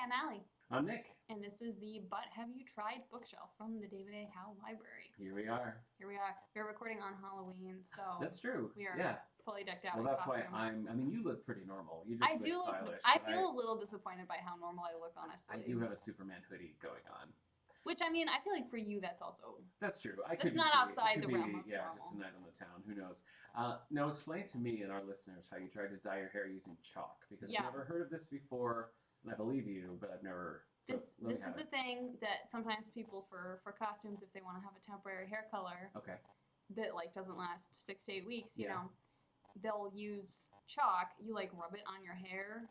I'm Ally, I'm Nick. and this is the But Have You Tried bookshelf from the David A. Howe Library. Here we are. Here we are. We're recording on Halloween, so That's true. we are Yeah. fully decked out Well, in that's costumes. why I mean, you look pretty normal. You just I do look look. stylish. I but feel a little disappointed by how normal I look, honestly. I do have a Superman hoodie going on. Which I mean, I feel like for you, that's also. That's true. That's not outside the realm of yeah, normal. just a night on the town. Who knows? Now, explain to me and our listeners how you tried to dye your hair using chalk, because Yeah. I've never heard of this before, and I believe you, but I've never. So This is a thing that sometimes people for costumes, if they want to have a temporary hair color Okay. that like doesn't last 6 to 8 weeks, you Yeah. know, they'll use chalk. You like rub it on your hair,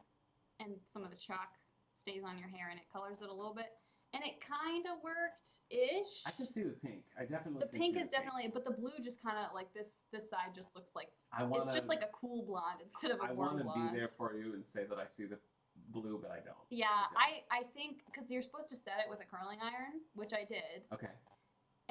and some of the chalk stays on your hair and it colors it a little bit. And it kind of worked-ish. I can see the pink. I definitely. The can pink see is definitely, but the blue just kind of like this side just looks like it's just like a cool blonde instead of a warm blonde. I want to be there for you and say that I see the blue, but I don't. Yeah, Exactly. I think because you're supposed to set it with a curling iron, which I did. Okay.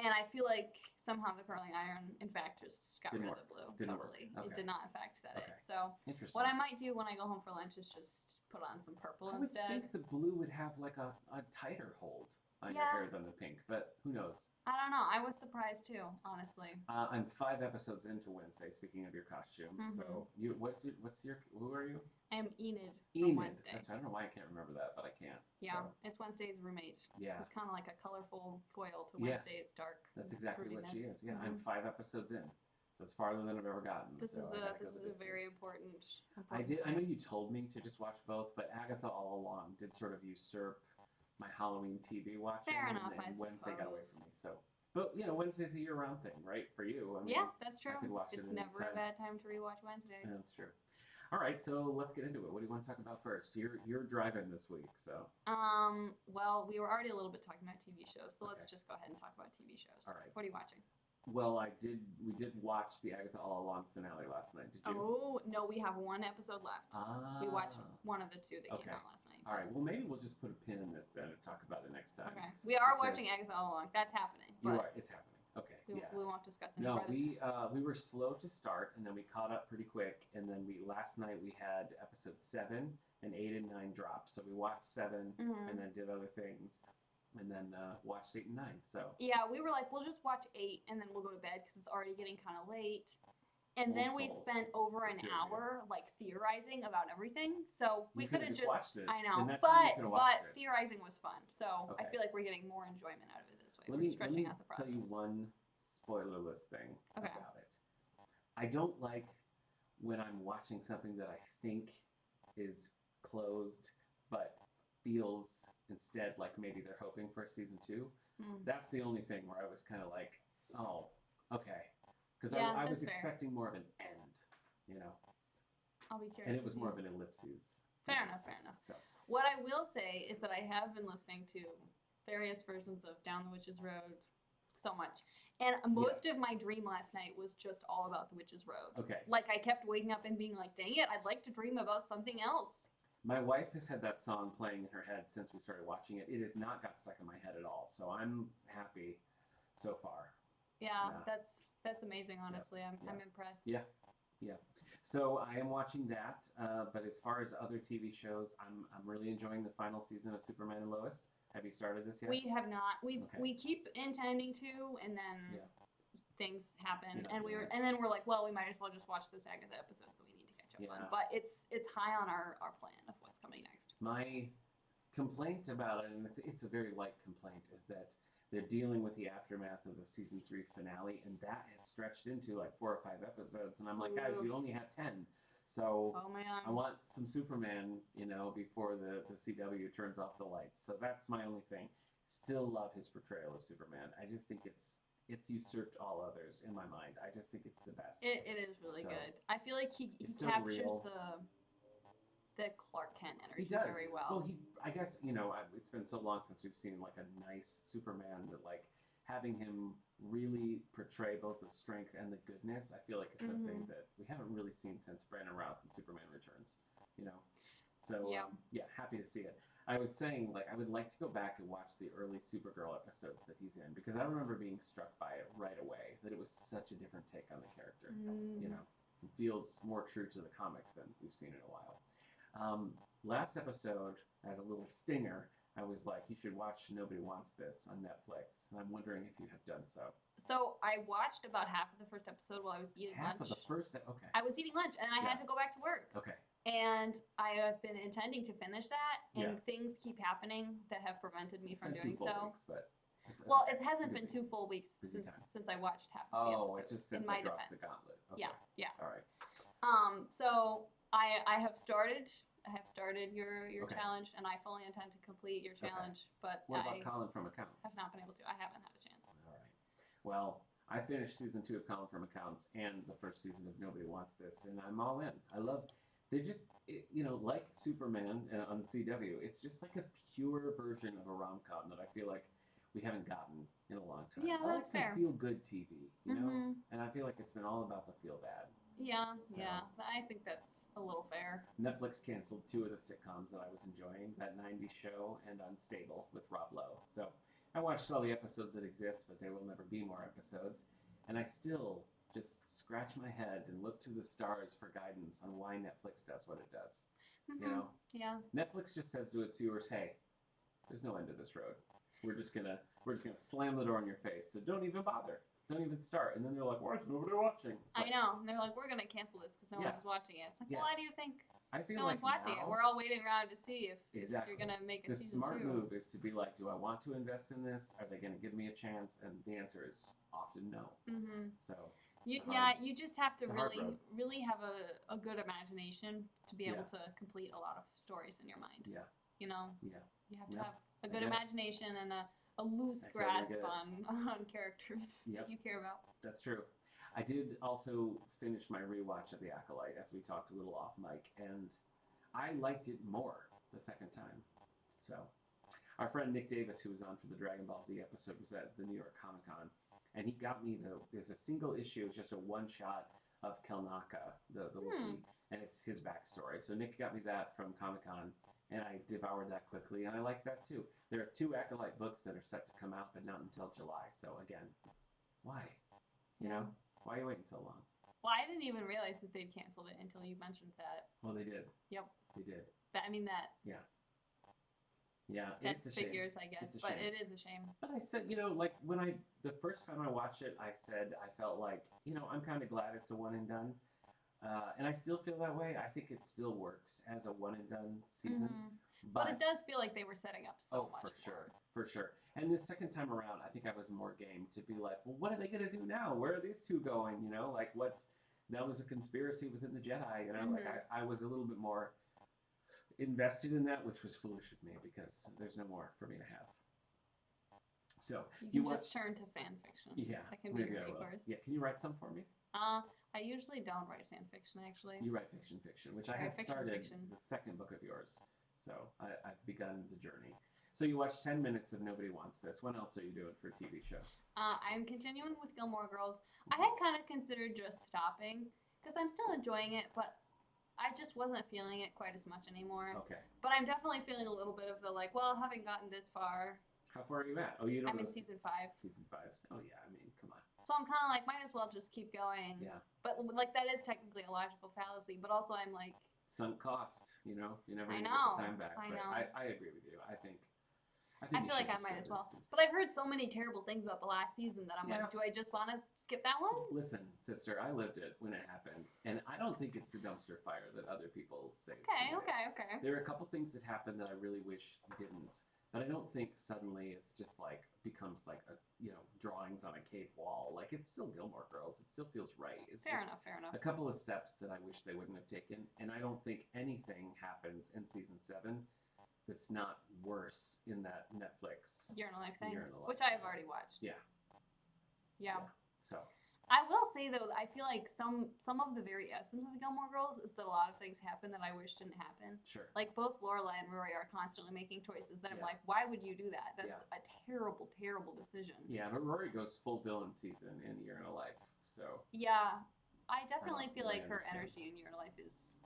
And I feel like somehow the curling iron, in fact, just got Didn't rid work. of the blue. Didn't totally. work. It Okay. did not, in fact, set Okay. it. So Interesting. what I might do when I go home for lunch is just put on some purple I would instead. think the blue would have like a tighter hold on your Yeah. hair than the pink, but who knows? I don't know. I was surprised too, honestly. I'm 5 episodes into Wednesday. Speaking of your costume, Mhm. so who are you? I am Enid from Enid. Wednesday. That's, I don't know why I can't remember that, but I can't. Yeah, So, it's Wednesday's roommate. yeah. It's kind of like a colorful foil to Yeah. Wednesday's dark. That's exactly what she broodiness. is. Yeah, Mhm. I'm 5 episodes in. So it's farther than I've ever gotten. This so is I gotta a go this the is a very distance. important. I did. I know point. you told me to just watch both, but Agatha all along did sort of usurp my Halloween TV watching. Fair enough, and I Wednesday got away suppose. from me. So, but Wednesday's a year-round thing, right? For you, I mean, Yeah, that's true. I could watch It's it never a anytime. bad time to rewatch Wednesday. Yeah, that's true. All right, so let's get into it. What do you want to talk about first? You're driving this week, so. Well, we were already a little bit talking about TV shows, so let's Okay. just go ahead and talk about TV shows. All right. What are you watching? Well, we did watch the Agatha All Along finale last night. Did you? Oh, no, we have one episode left. Ah. We watched one of the two that Okay. came out last night. All right. Well, maybe we'll just put a pin in this then and talk about it next time. Okay. We are Because- watching Agatha all along. That's happening. You're But right. It's happening. Okay. we, Yeah. we won't discuss any No, further. we were slow to start, and then we caught up pretty quick. And then last night we had episode 7 and 8 and 9 dropped. So we watched 7 Mhm. and then did other things, and then watched 8 and 9. So Yeah, we were like, we'll just watch 8 and then we'll go to bed because it's already getting kind of late. And Old then we souls. spent over The an two of you. hour like theorizing about everything. So we You could coulda have just watched it. I In know, that time, you but coulda watched it. theorizing was fun. So I Okay. feel like we're getting more enjoyment out of it this way. let We're me stretching out the process. tell you one spoilerless thing Okay. about it. I don't like when I'm watching something that I think is closed, but feels instead like maybe they're hoping for season 2. Mm. That's the only thing where I was kind of like, oh, okay, because Yeah, I was that's fair. expecting more of an end, you know, I'll be curious. and it to was see. more of an ellipses. Fair enough, fair enough. So What I will say is that I have been listening to various versions of Down the Witch's Road so much. And most Yes. of my dream last night was just all about the Witch's Road. okay. Like I kept waking up and being like, dang it, I'd like to dream about something else. My wife has had that song playing in her head since we started watching it. It has not got stuck in my head at all, so I'm happy so far. Yeah, Yeah. that's amazing, honestly. I'm Yeah. impressed. Yeah. So I am watching that, but as far as other TV shows, I'm really enjoying the final season of Superman and Lois. Have you started this yet? We have not. Okay. We keep intending to, and then Yeah. things happen, Yeah, and yeah. then we're like, well, we might as well just watch those Agatha episodes that we need to catch up Yeah. on. But it's high on our plan of what's coming next. My complaint about it, and it's a very light complaint, is that they're dealing with the aftermath of the season 3 finale, and that has stretched into like 4 or 5 episodes. And I'm like, guys, Oof. you only have 10. So Oh man. I want some Superman, before the CW turns off the lights. So that's my only thing. Still love his portrayal of Superman. I just think it's usurped all others in my mind. I just think it's the best. It is really So, good. I feel like he it's so captures real. the Clark Kent energy He does very well. Well, I guess it's been so long since we've seen like a nice Superman that like having him really portray both the strength and the goodness. I feel like is something Mhm. that we haven't really seen since Brandon Routh in Superman Returns. So Yeah. happy to see it. I was saying like I would like to go back and watch the early Supergirl episodes that he's in because I remember being struck by it right away that it was such a different take on the character. Mm. It feels more true to the comics than we've seen in a while. Last episode as a little stinger, I was like, you should watch Nobody Wants This on Netflix. And I'm wondering if you have done so. So I watched about half of the first episode while I was eating Half lunch. of the first, okay. I was eating lunch and I had to go back to work. Okay. And I have been intending to finish that, and Yeah. things keep happening that have prevented me from doing 2 full so. weeks, but Well, it hasn't been Busy. 2 full weeks Busy since I watched half of the Oh, episodes. it just since in my I dropped defense. the gauntlet. Okay. Yeah. All right. So I have started. I have started your Okay. challenge, and I fully intend to complete your challenge. But What I about Colin from Accounts? have not been able to. I haven't had a chance. All right. Well, I finished season 2 of Colin from Accounts and the first season of Nobody Wants This, and I'm all in. I love. They just, like Superman on the CW. It's just like a pure version of a rom-com that I feel like we haven't gotten in a long time. Yeah, I like that's fair. some feel-good TV, you know, Mhm. and I feel like it's been all about the feel-bad. Yeah. So- Yeah. I think that's a little fair. Netflix canceled 2 of the sitcoms that I was enjoying, that 90s show and Unstable with Rob Lowe. So I watched all the episodes that exist, but there will never be more episodes. And I still just scratch my head and look to the stars for guidance on why Netflix does what it does. Mhm. You know, Yeah. Netflix just says to its viewers, "Hey, there's no end to this road. We're just gonna slam the door in your face. So don't even bother. Don't even start." And then they're like, "Why is nobody watching?" It's I like, know. And they're like, we're gonna cancel this because no Yeah. one's watching it. It's like, Yeah. well, why do you think I feel no like one's watching it? now- We're all waiting around to see if Exactly. you're gonna make a The season smart 2. move is to be like, do I want to invest in this? Are they going to give me a chance? And the answer is often no. Mm-hmm. So You, It's a hard- you just have to it's a hard really, road. really have a good imagination to be able Yeah. to complete a lot of stories in your mind. yeah, You know, yeah, you have to Yeah. have a I good get it. imagination and a loose I totally grasp get it. on characters Yep. that you care about. that's true. I did also finish my rewatch of The Acolyte, as we talked a little off mic, and I liked it more the second time. So our friend Nick Davis, who was on for the Dragon Ball Z episode, was at the New York Comic Con, and he got me there's a single issue, it's just a one shot of Kelnaka, the Wookiee, and it's his backstory. So Nick got me that from Comic Con, and I devoured that quickly, and I like that too. There are 2 Acolyte books that are set to come out, but not until July. So again, why? You know, why are you waiting so long? Well, I didn't even realize that they'd canceled it until you mentioned that. Well, they did. Yep. They did. That that Yeah, that it's a shame. figures, I guess, It's a but shame. it is a shame. But I said, like when the first time I watched it, I said I felt like, I'm kind of glad it's a one and done. And I still feel that way. I think it still works as a one and done season. Mhm. But it does feel like they were setting up so much more. For sure. And the second time around, I think I was more game to be like, well, what are they going to do now? Where are these 2 going? Like that was a conspiracy within the Jedi. Like I was a little bit more invested in that, which was foolish of me because there's no more for me to have. So You can just turn to fan fiction. Yeah, That can be maybe your I will. recourse. Yeah, can you write some for me? I usually don't write fan fiction, actually. You write fiction, which I Right, have fiction. started the second book of yours. So I've begun the journey. So you watched 10 minutes of Nobody Wants This. What else are you doing for TV shows? I'm continuing with Gilmore Girls. I had kind of considered just stopping because I'm still enjoying it, but I just wasn't feeling it quite as much anymore. Okay. But I'm definitely feeling a little bit of the having gotten this far. How far are you at? Oh, you don't I'm know. in season 5. Season 5. Oh, yeah. I mean, come on. So I'm kind of like, might as well just keep going. Yeah. But that is technically a logical fallacy. But also I'm like, Sunk cost, you never I get know, the time back. I but know. I agree with you. I think I you feel like should I might just as go well. to season- But I've heard so many terrible things about the last season that I'm Yeah. like, do I just want to skip that one? Listen, sister, I lived it when it happened, and I don't think it's the dumpster fire that other people say. Okay. it is. There are a couple things that happened that I really wish didn't, but I don't think suddenly it's just becomes like a drawings on a cave wall. Like it's still Gilmore Girls. It still feels right. It's Fair just enough. a couple of steps that I wish they wouldn't have taken, and I don't think anything happens in season 7 that's not worse in that Netflix Year in a Life thing, Year in the Life which I have thing. already watched. Yeah. Yeah. So I will say though, I feel like some of the very essence of Gilmore Girls is that a lot of things happen that I wish didn't happen. sure. Like both Lorelai and Rory are constantly making choices that I'm Yeah. like, why would you do that? That's a terrible, terrible decision. Yeah, but Rory goes full villain season in Year in a Life. So Yeah, I definitely feel really like her understand. energy in Year in a Life is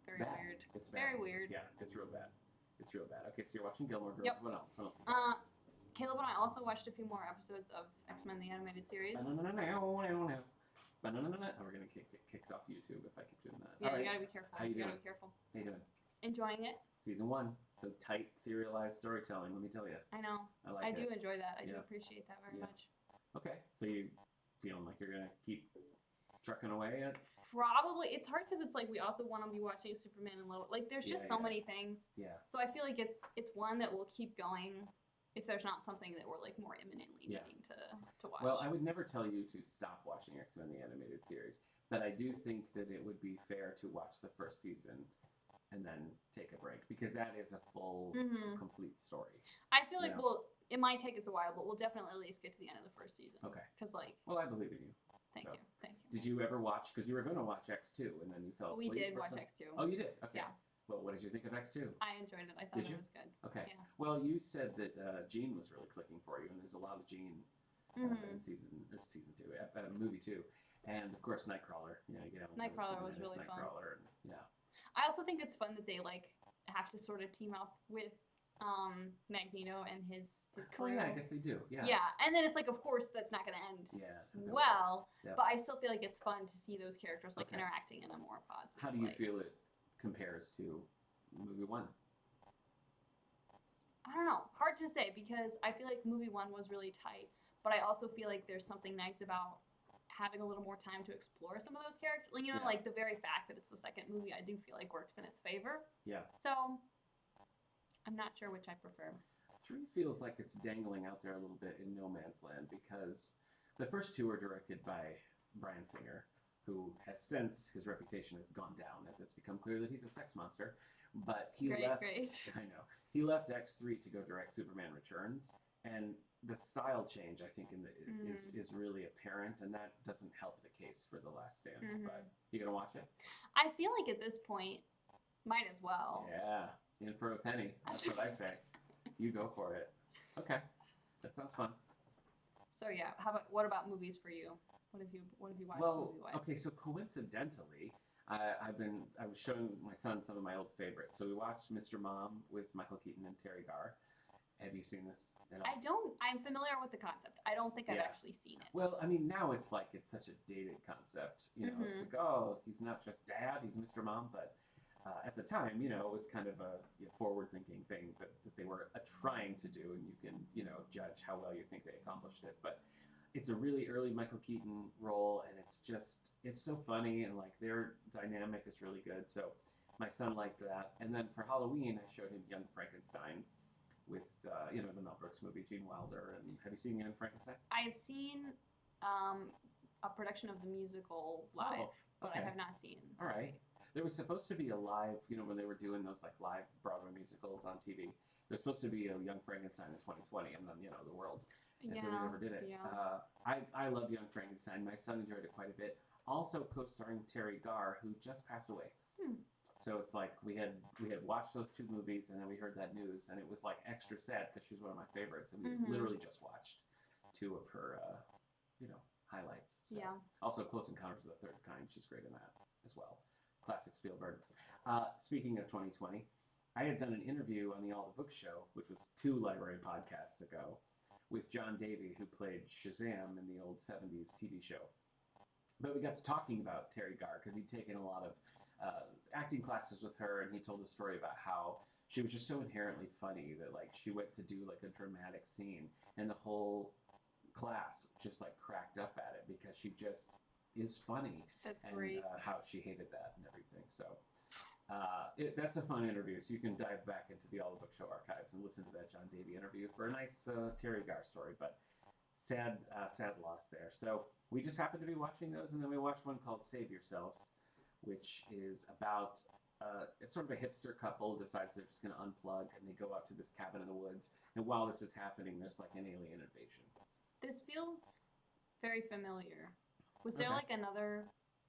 very bad. weird. It's bad. Very weird. Yeah, it's real bad. It's real bad. Okay, so you're watching Gilmore Girls. Yep. What else? What else? Caleb and I also watched a few more episodes of X-Men the Animated Series. We're gonna get kicked off YouTube if I keep doing that. Yeah, All you right. gotta be careful. How you gotta doing? be careful. How you doing? Enjoying it. Season 1, so tight, serialized storytelling. Let me tell you, I know. I like I it. do enjoy that. I do Yeah. appreciate that very Yeah. much. Okay, so you feeling like you're gonna keep trucking away at? Probably. It's hard because it's like we also want to be watching Superman and Lois. Like there's just Yeah, so yeah. many things. Yeah. So I feel like it's one that will keep going if there's not something that we're like more imminently Yeah. needing to watch. Well, I would never tell you to stop watching X-Men the animated series, but I do think that it would be fair to watch the first season and then take a break because that is a full, complete story. I feel like Yeah. it might take us a while, but we'll definitely at least get to the end of the first season. Okay. Because like, Well, I believe in you. thank So. you. Did you ever watch? Because you were going to watch X2 and then you fell We asleep. did or watch something? X2. Oh, you did. Okay. Yeah. Well, what did you think of X2? I enjoyed it. I thought Did it you? was good. Okay. Yeah. Well, you said that Jean was really clicking for you, and there's a lot of Jean in season 2, movie 2, and of course Nightcrawler. You know, you get Nightcrawler was really fun. Nightcrawler, and yeah. I also think it's fun that they like have to sort of team up with Magneto and his Oh crew. yeah, I guess they do. Yeah. Yeah, and then it's like, of course, that's not going to end well, Yep. but I still feel like it's fun to see those characters like Okay. interacting in a more positive. How do you light. feel it compares to movie 1? I don't know. Hard to say because I feel like movie 1 was really tight, but I also feel like there's something nice about having a little more time to explore some of those characters. Like, you know, Yeah. like the very fact that it's the second movie, I do feel like works in its favor. Yeah. So I'm not sure which I prefer. 3 feels like it's dangling out there a little bit in no man's land because the first 2 are directed by Bryan Singer, who has since his reputation has gone down as it's become clear that he's a sex monster. But he left. Grace. I know he left X3 to go direct Superman Returns, and the style change I think is really apparent, and that doesn't help the case for The Last Stand. But you gonna watch it? I feel like at this point, might as well. Yeah, in for a penny. That's what I say. You go for it. Okay, that sounds fun. So yeah, what about movies for you? What have you watched movie-wise? Okay, so coincidentally, I was showing my son some of my old favorites. So we watched Mr. Mom with Michael Keaton and Terry Garr. Have you seen this at all? I'm familiar with the concept. I don't think I've actually seen it. Well, I mean, now it's like it's such a dated concept. You know, it's like, oh, he's not just dad, he's Mr. Mom. But at the time, you know, it was kind of a forward-thinking thing that they were trying to do, and you can, you know, judge how well you think they accomplished it. But it's a really early Michael Keaton role, and it's so funny, and like their dynamic is really good. So my son liked that. And then for Halloween, I showed him Young Frankenstein with the Mel Brooks movie, Gene Wilder. And have you seen Young Frankenstein? I have seen a production of the musical live, but I have not seen. All right. There was supposed to be a live, you know, when they were doing those like live Broadway musicals on TV. There's supposed to be a Young Frankenstein in 2020, and then the world. And so they never did it. Yeah. I loved Young Frankenstein. My son enjoyed it quite a bit. Also co-starring Terry Garr, who just passed away. So it's like we had watched those 2 movies, and then we heard that news, and it was like extra sad because she's one of my favorites, and we literally just watched 2 of her, highlights. So. Yeah. Also, Close Encounters of the Third Kind. She's great in that as well. Classic Spielberg. Speaking of 2020, I had done an interview on the All the Books show, which was 2 library podcasts ago, with John Davey, who played Shazam in the old 70s TV show. But we got to talking about Terry Garr because he'd taken a lot of acting classes with her, and he told a story about how she was just so inherently funny that like she went to do like a dramatic scene, and the whole class just like cracked up at it because she just is funny. That's and, great. How she hated that and everything. So that's a fun interview. So you can dive back into the All the Book Show archives and listen to that John Davey interview for a nice Terry Garr story. But sad loss there. So we just happened to be watching those, and then we watched one called Save Yourselves, which is about it's sort of a hipster couple decides they're just going to unplug, and they go out to this cabin in the woods. And while this is happening, there's like an alien invasion. This feels very familiar. Was there like another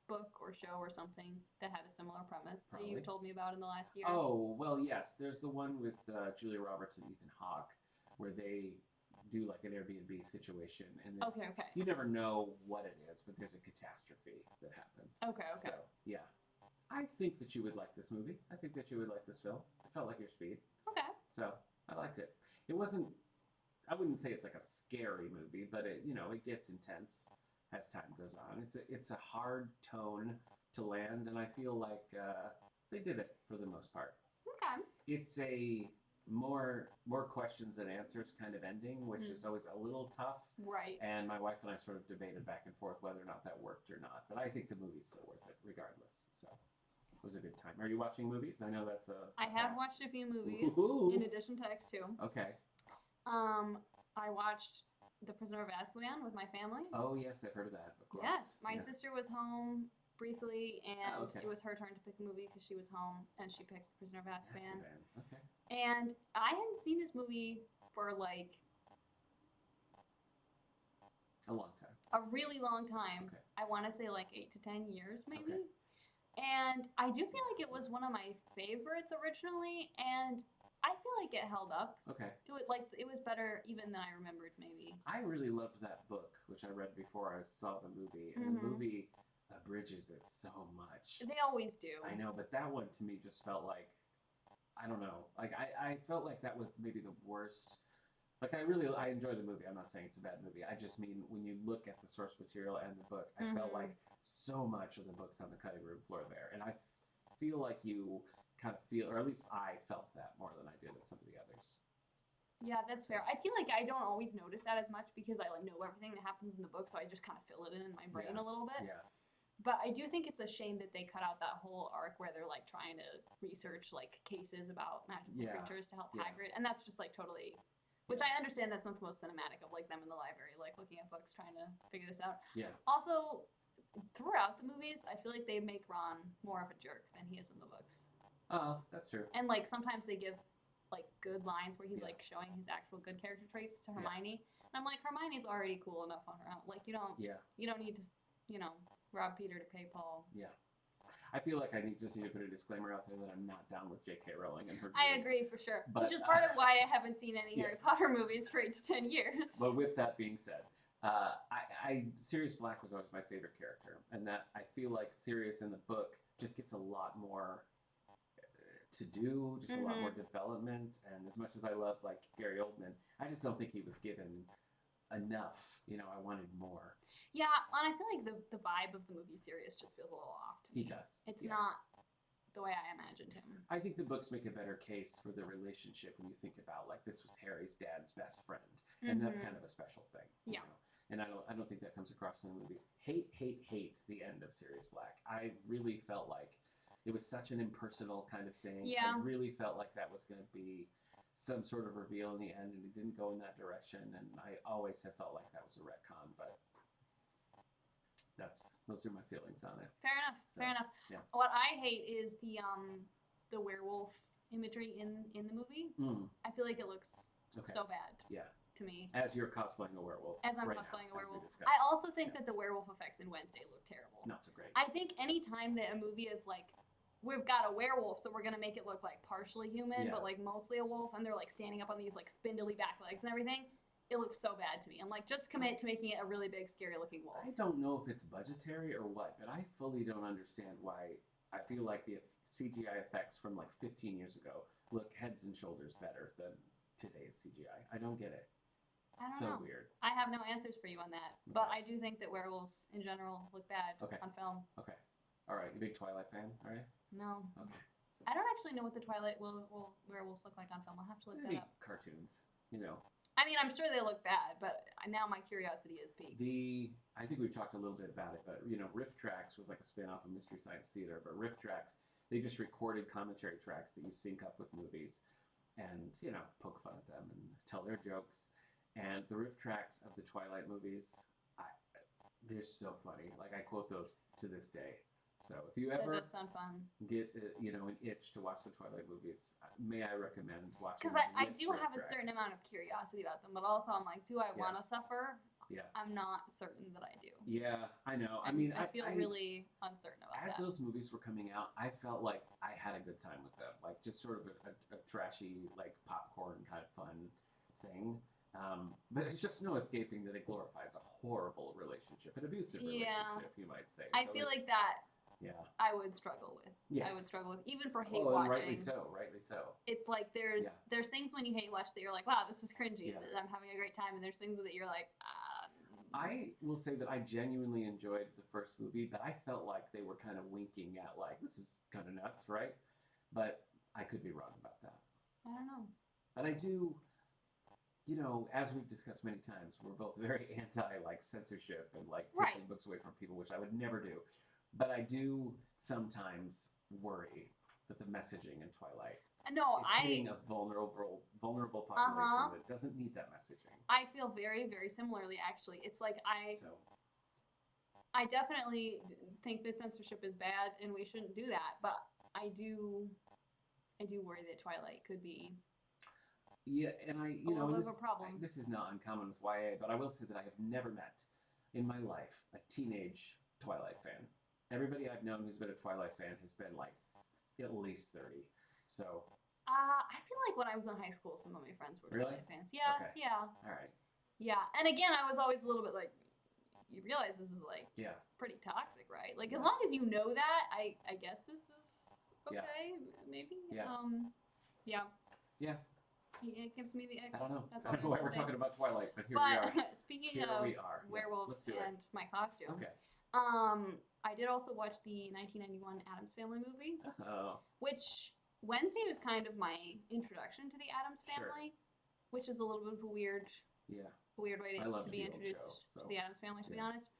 book or show or something that had a similar premise that you told me about in the last year? Oh, well, yes. There's the one with Julia Roberts and Ethan Hawke where they do like an Airbnb situation. And okay. You never know what it is, but there's a catastrophe that happens. Okay. So, yeah. I think that you would like this movie. I think that you would like this film. It felt like your speed. Okay. So, I liked it. It wasn't, I wouldn't say it's like a scary movie, but it gets intense as time goes on. It's a hard tone to land, and I feel like they did it for the most part. it's a more questions than answers kind of ending, which is always a little tough. Right. And my wife and I sort of debated back and forth whether or not that worked or not. But I think the movie's still worth it, regardless. So it was a good time. Are you watching movies? I know that's a. I have watched a few movies Ooh. in addition to X2. Okay. I watched The Prisoner of Azkaban with my family. Oh yes, I've heard of that. Of course. Yes, my sister was home briefly, and okay. it was her turn to pick a movie because she was home, and she picked The Prisoner of Azkaban. Okay. And I hadn't seen this movie for like a long time. A really long time. Okay. I want to say like 8 to 10 years, maybe. Okay. And I do feel like it was one of my favorites originally, and I feel like it held up. Okay. It was better even than I remembered, maybe. I really loved that book, which I read before I saw the movie, and the movie abridges it so much. They always do. I know, but that one to me just felt like, I don't know, like I felt like that was maybe the worst. Like I enjoy the movie. I'm not saying it's a bad movie. I just mean when you look at the source material and the book, I felt like so much of the book's on the cutting room floor there, and I feel like you kind of feel, or at least I felt that more than I did with some of the others. Yeah, that's fair. I feel like I don't always notice that as much because I know everything that happens in the book, so I just kind of fill it in my brain a little bit. Yeah. But I do think it's a shame that they cut out that whole arc where they're like trying to research like cases about magical creatures to help Hagrid, and that's just like totally. Which I understand that's not the most cinematic of like them in the library, like looking at books trying to figure this out. Yeah. Also, throughout the movies, I feel like they make Ron more of a jerk than he is in the books. Oh, that's true. And like sometimes they give like good lines where he's like showing his actual good character traits to Hermione. And I'm like, Hermione's already cool enough on her own. Like you don't need to, rob Peter to pay Paul. Yeah. I feel like I just need to put a disclaimer out there that I'm not down with J.K. Rowling and her views. I agree for sure. But, which is part of why I haven't seen any Harry Potter movies for 8 to 10 years. But with that being said, Sirius Black was always my favorite character, and that I feel like Sirius in the book just gets a lot more to do, just a lot more development. And as much as I love like Gary Oldman, I just don't think he was given enough. I wanted more. Yeah, and I feel like the vibe of the movie Sirius just feels a little off to me. He does. It's not the way I imagined him. I think the books make a better case for the relationship when you think about like this was Harry's dad's best friend, and that's kind of a special thing. Yeah. And I don't think that comes across in the movies. Hate the end of Sirius Black. I really felt like it was such an impersonal kind of thing. Yeah. I really felt like that was going to be some sort of reveal in the end, and it didn't go in that direction. And I always have felt like that was a retcon, but those are my feelings on it. Fair enough. Yeah. What I hate is the werewolf imagery in the movie. I feel like it looks so bad. Yeah. To me. As you're cosplaying a werewolf. As I'm right cosplaying now, a werewolf. discussed. I also think that the werewolf effects in Wednesday look terrible. Not so great. I think any time that a movie is like, we've got a werewolf, so we're gonna make it look like partially human, but like mostly a wolf, and they're like standing up on these like spindly back legs and everything. It looks so bad to me. I'm like, just commit to making it a really big, scary looking wolf. I don't know if it's budgetary or what, but I fully don't understand why I feel like the CGI effects from like 15 years ago look heads and shoulders better than today's CGI. I don't get it. I don't know. Weird. I have no answers for you on that, but I do think that werewolves in general look bad on film. Okay. All right. You big Twilight fan, all right? No. Okay. I don't actually know what the Twilight werewolves look like on film. I'll have to look that up. Cartoons, I mean, I'm sure they look bad, but now my curiosity is piqued. I think we've talked a little bit about it, but Riff Tracks was like a spin-off of Mystery Science Theater, but Riff Tracks, they just recorded commentary tracks that you sync up with movies and, poke fun at them and tell their jokes. And the riff tracks of the Twilight movies, they're so funny. Like, I quote those to this day. So if you ever that does sound fun. get an itch to watch the Twilight movies, may I recommend watching? Because I do have a certain amount of curiosity about them, but also I'm like, do I want to suffer? Yeah. I'm not certain that I do. Yeah, I know. I feel really uncertain about that. As those movies were coming out, I felt like I had a good time with them. Like, just sort of a trashy, like, popcorn kind of fun thing. But it's just no escaping that it glorifies a horrible relationship, an abusive relationship, you might say. I feel like that. Yeah. I would struggle with. Yes. I would struggle with, even for hate Rightly watching. so. It's like there's things when you hate watch that you're like, wow, this is cringy. Yeah. I'm having a great time, and there's things that you're like. I will say that I genuinely enjoyed the first movie, but I felt like they were kind of winking at like, this is kind of nuts, right? But I could be wrong about that. I don't know. But I do, you know, as we've discussed many times, we're both very anti like censorship and like taking Right. books away from people, which I would never do. But I do sometimes worry that the messaging in Twilight No, is hitting a vulnerable population that doesn't need that messaging. I feel very, very similarly, actually. It's like So, I definitely think that censorship is bad and we shouldn't do that, but I do worry that Twilight could be yeah, and I, a you little know, bit and of a problem. this is not uncommon with YA, but I will say that I have never met in my life a teenage Twilight fan. Everybody I've known who's been a Twilight fan has been like at least 30. So, I feel like when I was in high school, some of my friends were really? Twilight fans. Yeah, Okay. yeah, All right. yeah. And again, I was always a little bit like, you realize this is like Yeah. pretty toxic, right? Like, as Yeah. long as you know that, I guess this is Yeah. okay, maybe. Yeah. Yeah. Yeah. It gives me the ick. I don't know. That's I all don't know why I have we're to say. talking about Twilight, but here But we are. speaking Here of we are. Yeah, werewolves let's do it. and my costume, Okay. I did also watch the 1991 Addams Family movie, Oh. which Wednesday was kind of my introduction to the Addams Sure. Family, which is a little bit of a weird Yeah. way I to loved be the old introduced show, to so, the Addams Family, to be yeah. honest.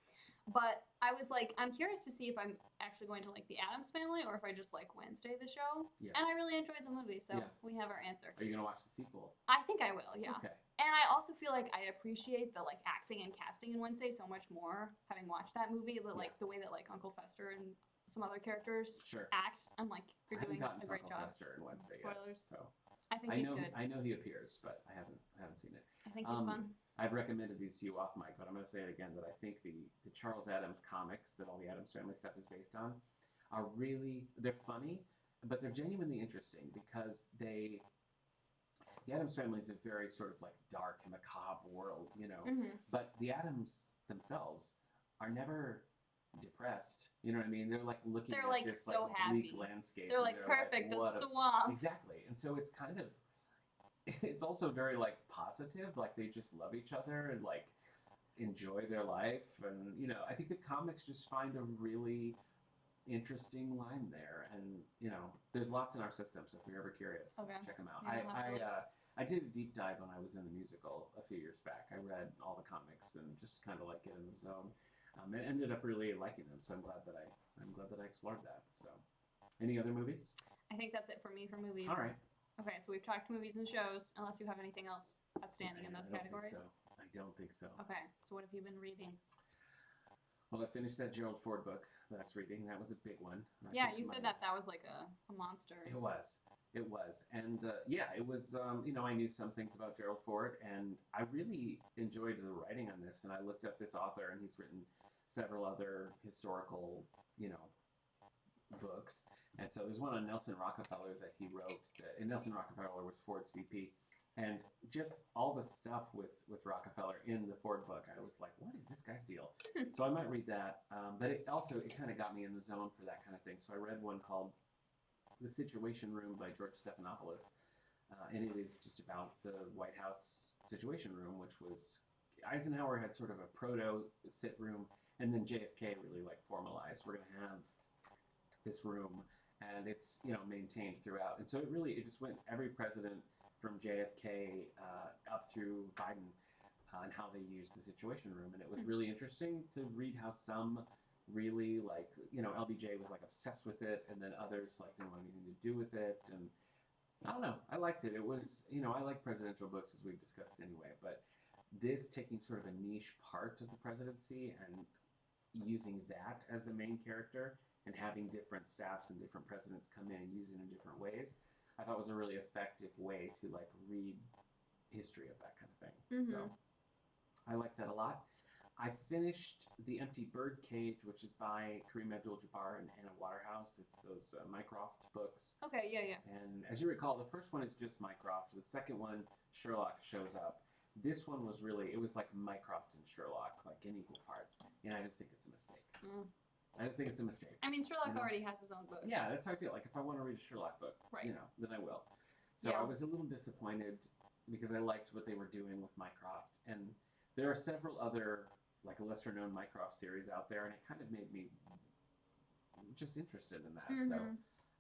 But I was like, I'm curious to see if I'm actually going to like the Addams Family or if I just like Wednesday the show. Yes. And I really enjoyed the movie, so Yeah. we have our answer. Are you gonna watch the sequel? I think I will, yeah. Okay. And I also feel like I appreciate the like acting and casting in Wednesday so much more having watched that movie. Like the way that like Uncle Fester and some other characters Sure. act. I'm like, you're I haven't doing gotten a to great Uncle job. Fester in Wednesday Spoilers. yet, so I think he's good. I know he appears, but I haven't seen it. I think he's fun. I've recommended these to you off mic, but I'm going to say it again that I think the Charles Addams comics that all the Addams Family stuff is based on are they're funny, but they're genuinely interesting because the Addams Family is a very sort of like dark and macabre world, you know, but the Addams themselves are never depressed. You know what I mean? They're like looking at like this so like happy. bleak landscape. They're like perfect, the swamp. Exactly. And so it's kind of it's also very like positive, like they just love each other and like enjoy their life. And you know, I think the comics just find a really interesting line there. And you know, there's lots in our system, so if you're ever curious, check them out. Yeah, I did a deep dive when I was in the musical a few years back. I read all the comics and just kind of like get in the zone. And ended up really liking them, so I'm glad that I explored that. So, any other movies? I think that's it for me for movies. All right. Okay, so we've talked movies and shows, unless you have anything else outstanding in those categories. I don't think so. Okay, so what have you been reading? Well, I finished that Gerald Ford book that I was reading. That was a big one. Yeah, you said that was like a monster. It was. And yeah, it was, you know, I knew some things about Gerald Ford, and I really enjoyed the writing on this. And I looked up this author, and he's written several other historical, you know, books. And so there's one on Nelson Rockefeller that he wrote. And Nelson Rockefeller was Ford's VP. And just all the stuff with Rockefeller in the Ford book, I was like, what is this guy's deal? So I might read that. But it kind of got me in the zone for that kind of thing. So I read one called The Situation Room by George Stephanopoulos. And it is just about the White House Situation Room, which was Eisenhower had sort of a proto-sit room. And then JFK really like formalized, we're going to have this room, and it's, you know, maintained throughout. And so it just went every president from JFK up through Biden and how they used the Situation Room. And it was really interesting to read how some really like, you know, LBJ was like obsessed with it, and then others like didn't want anything to do with it. And I don't know, I liked it. It was, you know, I like presidential books as we've discussed anyway, but this taking sort of a niche part of the presidency and using that as the main character and having different staffs and different presidents come in and use it in different ways, I thought was a really effective way to like read history of that kind of thing. So I like that a lot. I finished The Empty Birdcage, which is by Kareem Abdul-Jabbar and Anna Waterhouse. It's those Mycroft books. Okay, yeah. And as you recall, the first one is just Mycroft. The second one, Sherlock shows up. This one was it was like Mycroft and Sherlock, like in equal parts. And I just think it's a mistake. I just think it's a mistake. I mean, Sherlock already has his own book. Yeah, that's how I feel. Like, if I want to read a Sherlock book, right, you know, then I will. So I was a little disappointed because I liked what they were doing with Mycroft. And there are several other, like, lesser-known Mycroft series out there, and it kind of made me just interested in that. So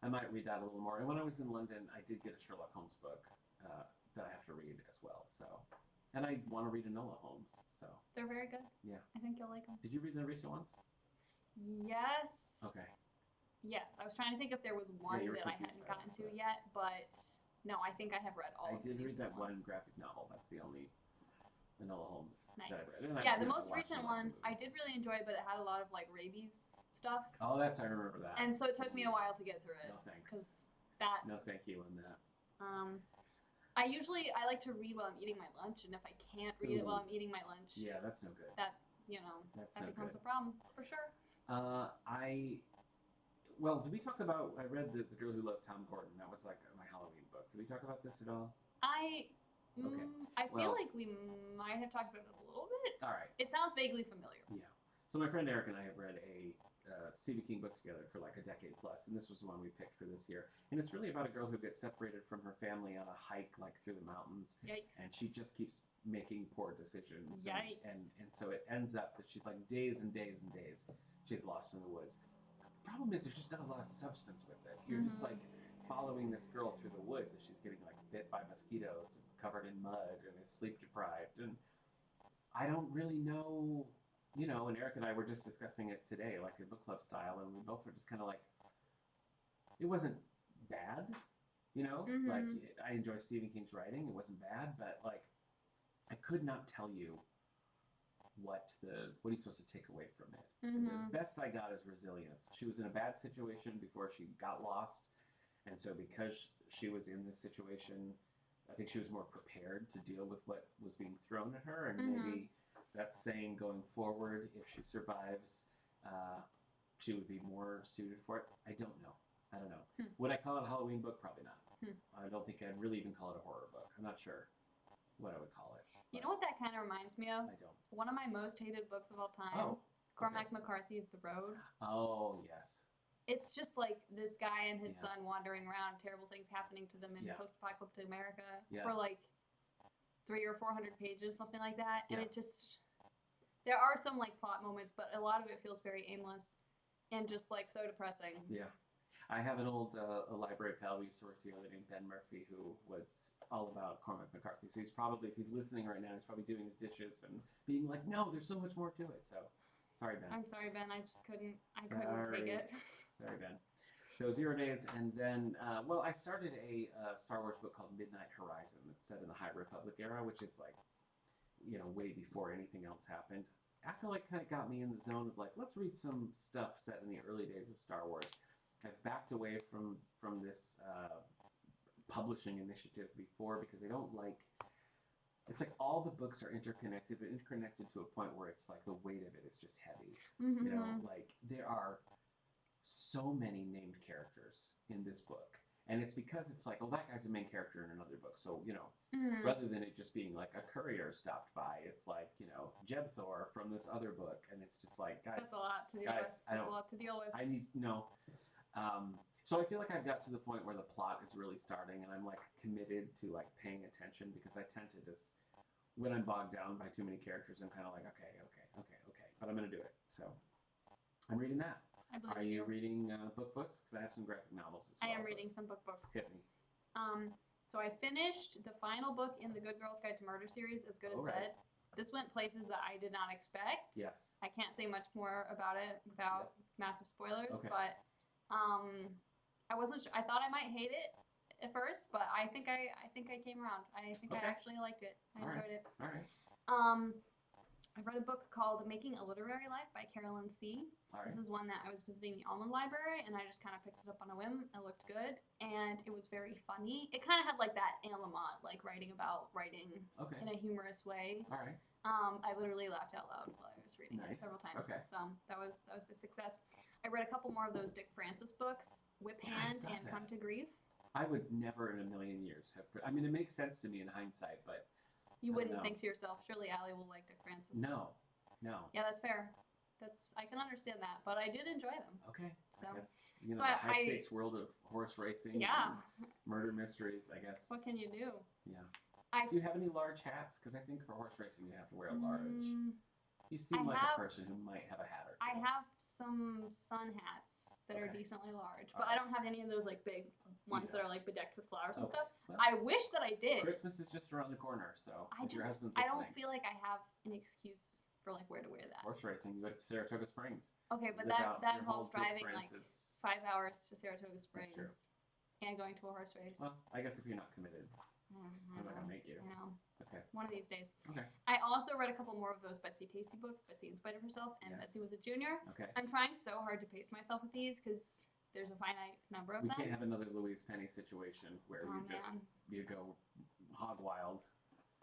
I might read that a little more. And when I was in London, I did get a Sherlock Holmes book that I have to read as well. So, and I want to read Enola Holmes. So They're very good. Yeah. I think you'll like them. Did you read the recent ones? Yes. Okay. Yes, I was trying to think if there was one you were that I confused hadn't by gotten that, to but- yet, but no, I think I have read all I of the did read recent that one ones. graphic novel. That's the only Enola Holmes Nice. that I read. And Yeah, the I've most watched recent a lot of one the I movies. did really enjoy, but it had a lot of like rabies stuff, Oh, I remember that. and so it took me a while to get through it No thanks. because that. No, thank you on that. I like to read while I'm eating my lunch, and if I can't read it while I'm eating my lunch, Yeah, that's no good. that That's that no becomes good. a problem for sure. Well, did we talk about? I read the Girl Who Loved Tom Gordon. That was like my Halloween book. Did we talk about this at all? I Well- feel like we might have talked about it a little bit. All right. It sounds vaguely familiar. Yeah. So my friend Eric and I have read a Stephen King book together for like a decade plus, and this was the one we picked for this year. And it's really about a girl who gets separated from her family on a hike like through the mountains, Yikes. and she just keeps making poor decisions. Yikes. And so it ends up that she's like days and days and days she's lost in the woods. The problem is there's just not a lot of substance with it. You're just like following this girl through the woods as she's getting like bit by mosquitoes and covered in mud and is sleep deprived. And I don't really know, and Eric and I were just discussing it today, like a book club style, and we both were just kind of like, it wasn't bad, like I enjoy Stephen King's writing. It wasn't bad, but like I could not tell you what he's supposed to take away from it. The best I got is resilience. She was in a bad situation before she got lost, and so because she was in this situation, I think she was more prepared to deal with what was being thrown at her, and maybe that's saying going forward, if she survives, she would be more suited for it. I don't know. Would I call it a Halloween book? Probably not. I don't think I'd really even call it a horror book. I'm not sure what I would call it. You know what that kind of reminds me of? I don't. One of my most hated books of all time. Oh, Cormac McCarthy's The Road. Oh, yes. It's just like this guy and his Yeah. son wandering around, terrible things happening to them in Yeah. post-apocalyptic America Yeah. for like 300 or 400 pages, something like that. And Yeah. it just, there are some like plot moments, but a lot of it feels very aimless and just like so depressing. Yeah. I have an old a library pal we used to work together named Ben Murphy, who was all about Cormac McCarthy. So he's probably, if he's listening right now, he's probably doing his dishes and being like, no, there's so much more to it. So sorry, Ben. I'm sorry, Ben. I just couldn't take Sorry. it. Sorry, Ben. So 0 days, and then, I started a Star Wars book called Midnight Horizon. It's set in the High Republic era, which is like, way before anything else happened. Acolyte kind of got me in the zone of like, let's read some stuff set in the early days of Star Wars. I've backed away from this publishing initiative before because I don't like. It's like all the books are interconnected, but interconnected to a point where it's like the weight of it is just heavy. Like there are so many named characters in this book, and it's because it's like, oh, that guy's the main character in another book. So rather than it just being like a courier stopped by, it's like Jeb Thor from this other book, and it's just like, guys, That's a lot to deal guys, with. That's a lot to deal with. I need no. So I feel like I've got to the point where the plot is really starting, and I'm like committed to like paying attention because I tend to just, when I'm bogged down by too many characters, I'm kind of like, okay, but I'm gonna do it. So I'm reading that. I believe Are you reading books? Because I have some graphic novels as well. I am but reading some books. Hit me. So I finished the final book in the Good Girls Guide to Murder series, As Good as Alright. Dead. This went places that I did not expect. Yes. I can't say much more about it without massive spoilers, Okay. but I wasn't sure. I thought I might hate it at first, but I think I came around. I think I Okay. actually liked it. I Alright. enjoyed it. All right. I read a book called Making a Literary Life by Carolyn C. All right. This is one that I was visiting the Almond Library, and I just kind of picked it up on a whim. It looked good, and it was very funny. It kind of had like that Anne Lamott, like writing Okay. in a humorous way. All right. I literally laughed out loud while I was reading it Nice. several times. Okay. So that was a success. I read a couple more of those Dick Francis books, Whip Yeah, I Hand saw and that. Come to Grief. I would never in a million years have. I mean, it makes sense to me in hindsight, but You I don't wouldn't know. think to yourself, surely Allie will like Dick Francis. no. Yeah, that's fair. I can understand that, but I did enjoy them. Okay. So- I guess so the I- high stakes world of horse racing. Yeah. And murder mysteries. I guess. What can you do? Yeah. I Do you have any large hats? Because I think for horse racing you have to wear a large. You seem I like have- a person who might have a hat or two. I have some sun hats that are Okay. decently large, All but I right. don't have any of those like big ones that Yeah. are like bedecked with flowers and Okay. stuff. Well, I wish that I did. Christmas is just around the corner, so I if your just husband's I listening, don't feel like I have an excuse for like where to wear that. horse racing, you go to Saratoga Springs. Okay, but Live that out that your whole involves Dick driving like Francis- 5 hours to Saratoga true. Springs and going to a horse race. Well, I guess if you're not committed, I I'm not know. gonna make you. I know. Okay. One of these days. Okay. I also read a couple more of those Betsy Tacy books, Betsy in Spite of Herself, and Yes. Betsy Was a Junior. Okay. I'm trying so hard to pace myself with these because there's a finite number of We them. can't have another Louise Penny situation where Oh you just man. you go hog wild.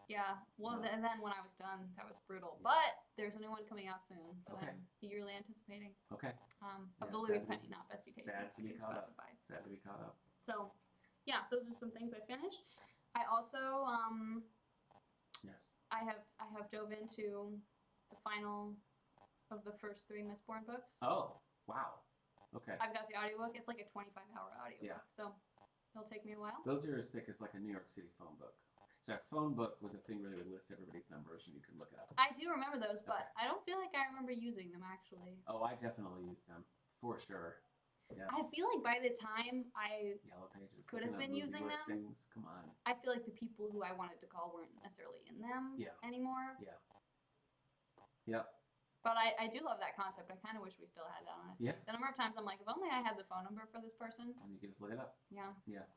Yeah. Well, No. then when I was done, that was brutal. Yeah. But there's a new one coming out soon that Okay. I'm eagerly anticipating. Okay. Of Yeah, the Louise sad to be- Penny, not Betsy Tacy. sad to be should caught up. specify. Sad to be caught up. So, yeah, those are some things I finished. I also Yes. I have dove into the final of the first 3 Mistborn books. Oh, wow. Okay. I've got the audiobook. It's like a 25-hour audiobook, Yeah. so it'll take me a while. Those are as thick as like a New York City phone book. So a phone book was a thing where they would list everybody's numbers and you could look it up. I do remember those, but I don't feel like I remember using them actually. Oh, I definitely used them for sure. Yeah. I feel like by the time I Yellow pages. could looking have up been movie using them. listings. Come on. I feel like the people who I wanted to call weren't necessarily in them Yeah. anymore. Yeah. Yep. But I do love that concept. I kind of wish we still had that, honestly. Yeah. The number of times I'm like, if only I had the phone number for this person. And you can just look it up. Yeah. Yeah.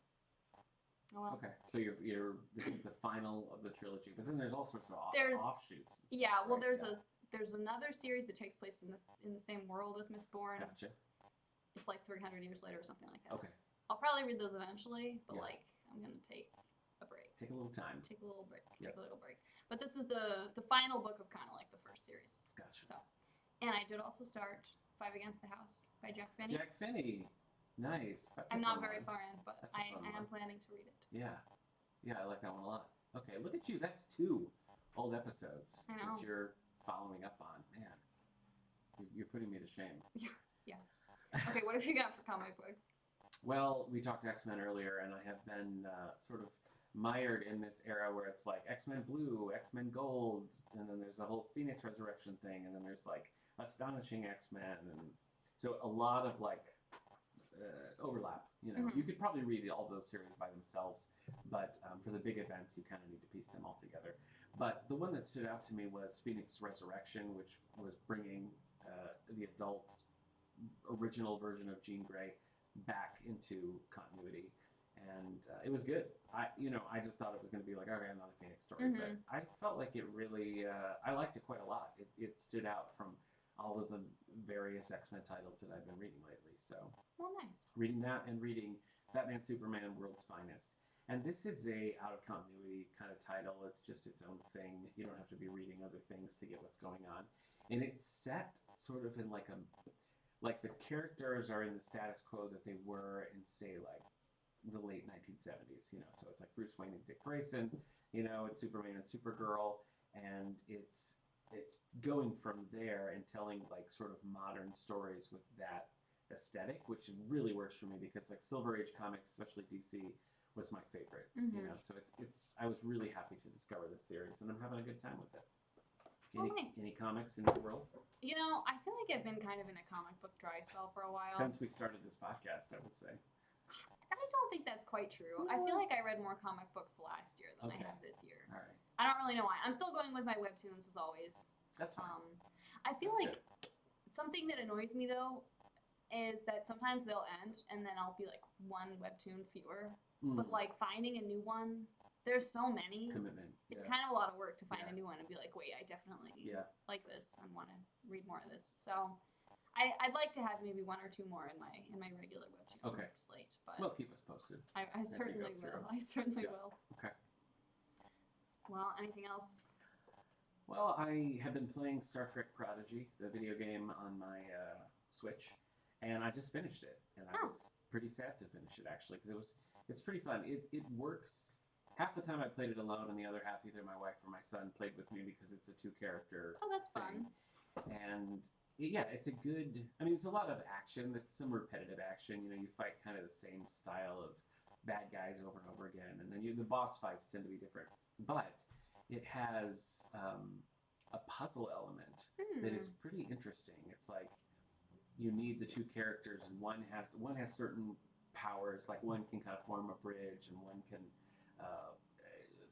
Oh, well. Okay. So you're this is the final of the trilogy, but then there's all sorts of There's- offshoots. And Yeah. stuff, Well, right? there's another series that takes place in the same world as Mistborn. Gotcha. It's like 300 years later or something like that. Okay. I'll probably read those eventually, but Yeah. like I'm gonna take a break. Take a little time. Take a little break. Yep. Take a little break. But this is the final book of kind of like the first series. Gotcha. So, and I did also start Five Against the House by Jack Finney. Jack Finney. Nice. That's a I'm not fun very one. far in, but That's a I fun am one. planning to read it. Yeah. Yeah, I like that one a lot. Okay, look at you. That's 2 old episodes I know. that you're following up on. Man, you're putting me to shame. Yeah. Okay, what have you got for comic books? Well, we talked X-Men earlier, and I have been sort of mired in this era where it's like X-Men Blue, X-Men Gold, and then there's a whole Phoenix Resurrection thing, and then there's like Astonishing X-Men, and so a lot of like overlap. You know, Mhm. you could probably read all those series by themselves, but for the big events, you kind of need to piece them all together. But the one that stood out to me was Phoenix Resurrection, which was bringing the adult original version of Jean Grey back into continuity, and it was good. I just thought it was going to be like, okay, another Phoenix story, but I felt like it really, I liked it quite a lot. It stood out from all of the various X-Men titles that I've been reading lately. So Well, nice. reading that and reading Batman Superman World's Finest. And this is a out of continuity kind of title. It's just its own thing. You don't have to be reading other things to get what's going on. And it's set sort of in like the characters are in the status quo that they were in, say, like the late 1970s, so it's like Bruce Wayne and Dick Grayson, it's Superman and Supergirl, and it's going from there and telling like sort of modern stories with that aesthetic, which really works for me because like Silver Age comics, especially DC, was my favorite. So it's I was really happy to discover this series, and I'm having a good time with it. Nice. Any comics in the world? I feel like I've been kind of in a comic book dry spell for a while. Since we started this podcast, I would say. I don't think that's quite true. I feel like I read more comic books last year than Okay. I have this year. All right. I don't really know why. I'm still going with my webtoons as always. That's fine. I feel That's like something that annoys me though is that sometimes they'll end and then I'll be like one webtoon fewer. But like finding a new one, there's so many. Commitment. It's Yeah. kind of a lot of work to find Yeah. a new one and be like, wait, I definitely Yeah. like this and want to read more of this. So I'd like to have maybe 1 or 2 more in my regular webtoon Okay. slate. But Well, keep us posted. I we certainly go will. through. I certainly Yeah. will. Okay. Well, anything else? Well, I have been playing Star Trek Prodigy, the video game, on my Switch, and I just finished it, and I Oh. was pretty sad to finish it actually because it's pretty fun. It works. Half the time I played it alone, and the other half either my wife or my son played with me because it's a 2-character Oh, that's thing. fun. And yeah, it's a good. I mean, it's a lot of action. It's some repetitive action. You fight kind of the same style of bad guys over and over again, and then the boss fights tend to be different. But it has a puzzle element that is pretty interesting. It's like you need the two characters, and one has certain powers. Like one can kind of form a bridge, and one can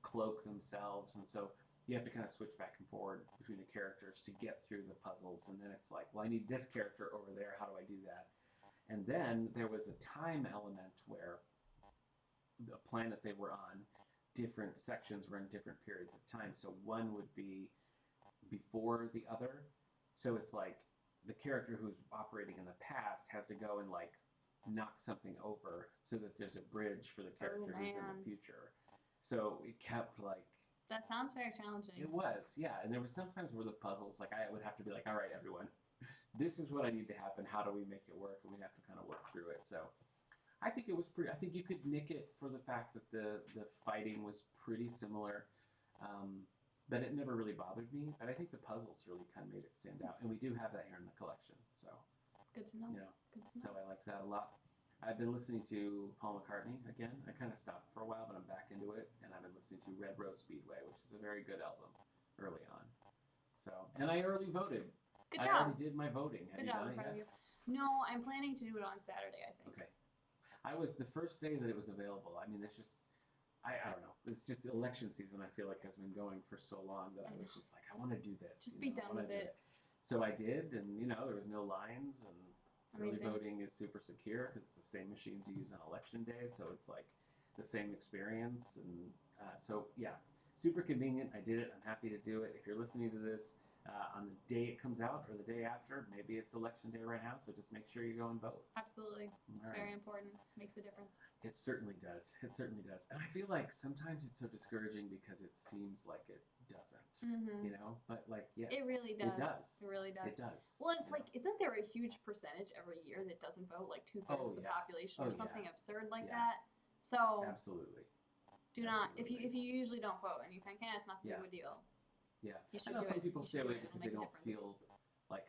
cloak themselves, and so you have to kind of switch back and forward between the characters to get through the puzzles. And then it's like, well, I need this character over there. How do I do that? And then there was a time element where the planet they were on, different sections were in different periods of time. So one would be before the other. So it's like the character who's operating in the past has to go and like knock something over so that there's a bridge for the character who's in the future. So it kept like... That sounds very challenging. It was, yeah. And there was sometimes where the puzzles, like I would have to be like, all right, everyone, this is what I need to happen. How do we make it work? And we'd have to kind of work through it. So I think it was pretty, I think you could nick it for the fact that the fighting was pretty similar. But it never really bothered me. But I think the puzzles really kind of made it stand out. And we do have that here in the collection. So good to know. You know, good to know. So I liked that a lot. I've been listening to Paul McCartney again. I kind of stopped for a while, but I'm back into it. And I've been listening to Red Rose Speedway, which is a very good album early on. So, and I early voted. Good I job. already did my voting. Have Good you job. done it I'm proud of yet? you. No, I'm planning to do it on Saturday, I think. Okay. I was the first day that it was available. I mean, it's just, I don't know. It's just election season, I feel like, has been going for so long that I was just like, I want to do this. Just be done with it. So I did, and, you know, there was no lines, and early Amazing. voting is super secure because it's the same machines you use on election day, so it's like the same experience. And so, yeah, super convenient. I did it. I'm happy to do it. If you're listening to this on the day it comes out or the day after, maybe it's election day right now, so just make sure you go and vote. Absolutely. It's very important. Makes a difference. It certainly does. It certainly does. And I feel like sometimes it's so discouraging because it seems like it doesn't, you know? But like, yes. It really does. It does. It really does. It does. Well, it's like, isn't there a huge percentage every year that doesn't vote? Like 2/3 of the population or something absurd like that? So absolutely. Do not, if you usually don't vote and you think, it's not that big of a deal. Yeah. You should I know do some it. people You stay should do away it. It'll because they make a don't difference. feel like,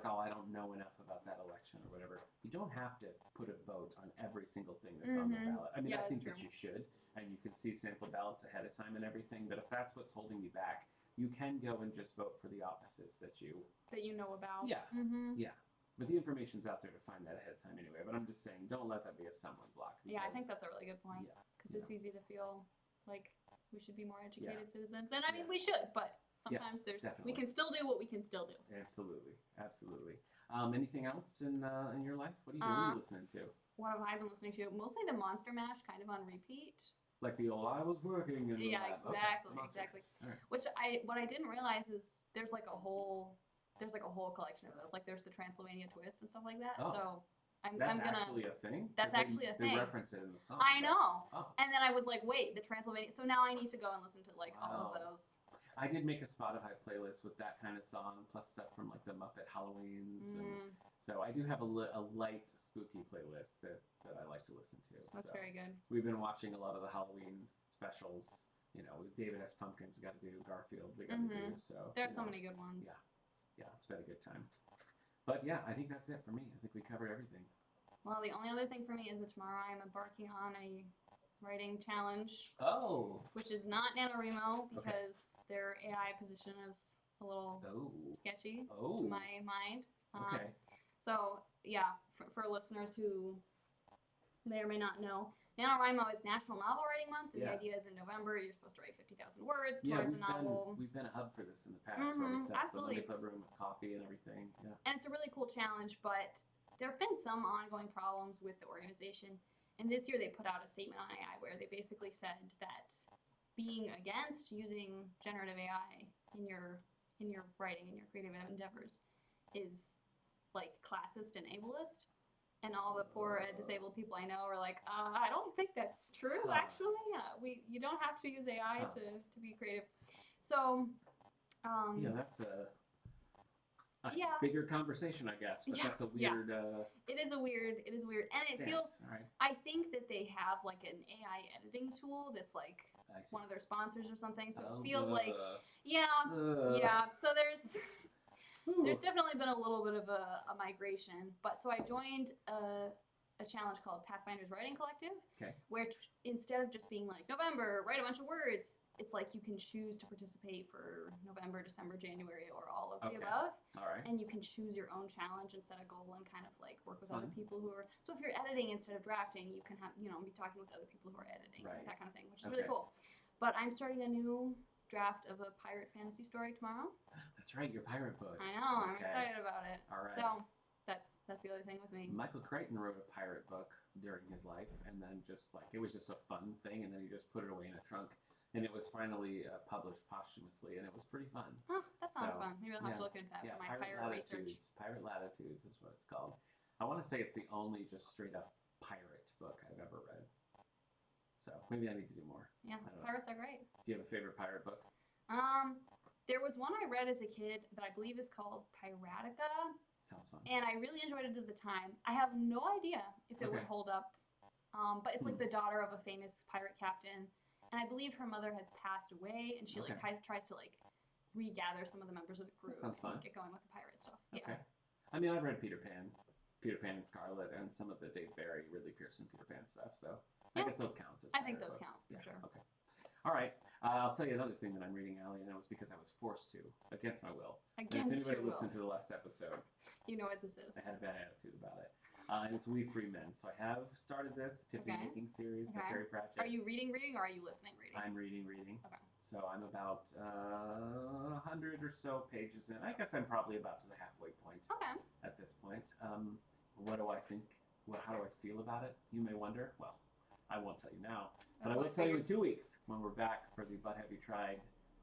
oh, I don't know enough about that election or whatever. You don't have to put a vote on every single thing that's on the ballot. I mean, Yeah, I think that's that you should, and you can see sample ballots ahead of time and everything, but if that's what's holding you back, you can go and just vote for the offices that you know about. Yeah. Yeah. But the information's out there to find that ahead of time anyway. But I'm just saying, don't let that be a stumbling block. Yeah, I think that's a really good point. Because it's easy to feel like we should be more educated citizens. And I mean, we should, but sometimes we can still do what we can still do. Absolutely. Absolutely. Anything else in your life? What are you listening to? What have I been listening to? Mostly the Monster Mash, kind of on repeat. Like the old, I was working in the lab. Exactly, Okay. exactly. Right. What I didn't realize is there's like a whole collection of those. Like there's the Transylvania Twist and stuff like that. Oh. So I'm That's gonna. actually a thing? That's actually a thing. They reference it in the song. I know. Oh. And then I was like, wait, the Transylvania. So now I need to go and listen to like all of those. I did make a Spotify playlist with that kind of song, plus stuff from like the Muppet Halloweens. And so I do have a light spooky playlist that I like to listen to. That's very good. We've been watching a lot of the Halloween specials. You know, with David S. Pumpkins, we got to do Garfield, we got to do. So there's so many good ones. Yeah, it's been a good time. But yeah, I think that's it for me. I think we covered everything. Well, the only other thing for me is that tomorrow I'm embarking on a writing challenge. Oh. Which is not NaNoWriMo because their AI position is a little sketchy to my mind. Okay. So yeah, for listeners who may or may not know, NaNoWriMo is National Novel Writing Month, and the idea is in November you're supposed to write 50,000 words towards a novel. We've been a hub for this in the past. Where we set up the absolutely. Monday Club room with coffee and everything. Yeah. And it's a really cool challenge, but there have been some ongoing problems with the organization. And this year they put out a statement on AI where they basically said that being against using generative AI in your writing, in your creative endeavors, is like classist and ableist. And all the poor disabled people I know are like, I don't think that's true, actually. You don't have to use AI to be creative. So, that's a bigger conversation, I guess. But that's a weird. It is weird, and it feels. Right. I think that they have like an AI editing tool that's like one of their sponsors or something. So it feels like, So there's definitely been a little bit of a migration. But so I joined a a challenge called Pathfinder's Writing Collective, Okay. where instead of just being like November, write a bunch of words, it's like you can choose to participate for November, December, January, or all of the Okay. above. All right. And you can choose your own challenge and set a goal and kind of like work That's with other fun. people who are. So if you're editing instead of drafting, you can have be talking with other people who are editing, Right. that kind of thing, which is really Okay. cool. But I'm starting a new draft of a pirate fantasy story tomorrow. That's right, your pirate book. I know, I'm Okay. excited about it. All right. So that's the other thing with me. Michael Crichton wrote a pirate book during his life, and then it was just a fun thing, and then he just put it away in a trunk, and it was finally published posthumously, and it was pretty fun. Oh, that sounds So, fun. Maybe I'll have to look into that for my pirate research. Pirate Latitudes is what it's called. I want to say it's the only just straight up pirate book I've ever read. So maybe I need to do more. Yeah, I don't know. pirates are great. Do you have a favorite pirate book? There was one I read as a kid that I believe is called Piratica, Sounds fun. and I really enjoyed it at the time. I have no idea if it would Okay. hold up, but it's like the daughter of a famous pirate captain, and I believe her mother has passed away, and she like Okay. tries to like regather some of the members of the crew That sounds fun. and get going with the pirate stuff. Okay. Yeah. I mean, I've read Peter Pan and Scarlet, and some of the Dave Barry, Ridley Pearson Peter Pan stuff. So I Yeah. guess those count as I think pirate those books. count, for Yeah. sure. Okay. All right. I'll tell you another thing that I'm reading, Allie, and that was because I was forced to, against my will. And Against if anybody your will. listened to the last episode, You know what this is. I had a bad attitude about it. And it's We Free Men. So I have started this Tiffany Okay. Making series by Okay. Terry Pratchett. Are you reading or are you listening reading? I'm reading. Okay. So I'm about 100 or so pages in. I guess I'm probably about to the halfway point Okay. at this point. What do I think? How do I feel about it? You may wonder. Well, I won't tell you now. But That's I what will I tell you in figured. 2 weeks when we're back for the But Have You Tried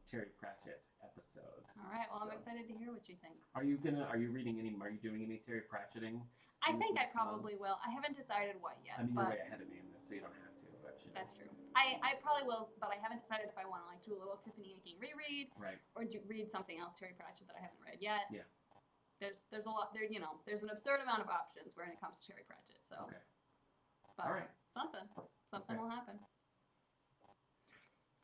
Terry Pratchett episode. All right. Well, I'm So- excited to hear what you think. Are you doing any Terry Pratchetting? I in think this I next month? probably will. I haven't decided what yet, I mean, you're but way ahead of me in this, so you don't have to. But you know. that's true. I probably will, but I haven't decided if I want to like do a little Tiffany Aching reread Right. or read something else Terry Pratchett that I haven't read yet. Yeah. There's a lot there. There's an absurd amount of options when it comes to Terry Pratchett. So. Okay. But All right. Something Okay. will happen.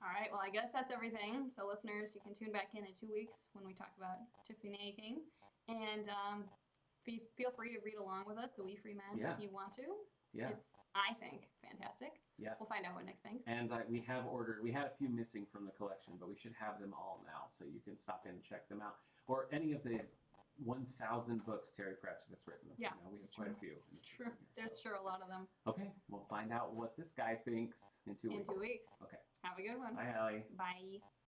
All right. Well, I guess that's everything. So, listeners, you can tune back in 2 weeks when we talk about Tiffany Aching, and feel free to read along with us, The We Free Men, Yeah. if you want to. Yeah. It's, I think, fantastic. Yes. We'll find out what Nick thinks. And we had a few missing from the collection, but we should have them all now, so you can stop in and check them out. Or any of the 1,000 books Terry Pratchett has written. Yeah, we have it's quite true. a few. in It's the true. system here, There's so. sure a lot of them Okay, we'll find out what this guy thinks in 2 in weeks. 2 weeks. Okay. Have a good one. Bye, Allie. Bye.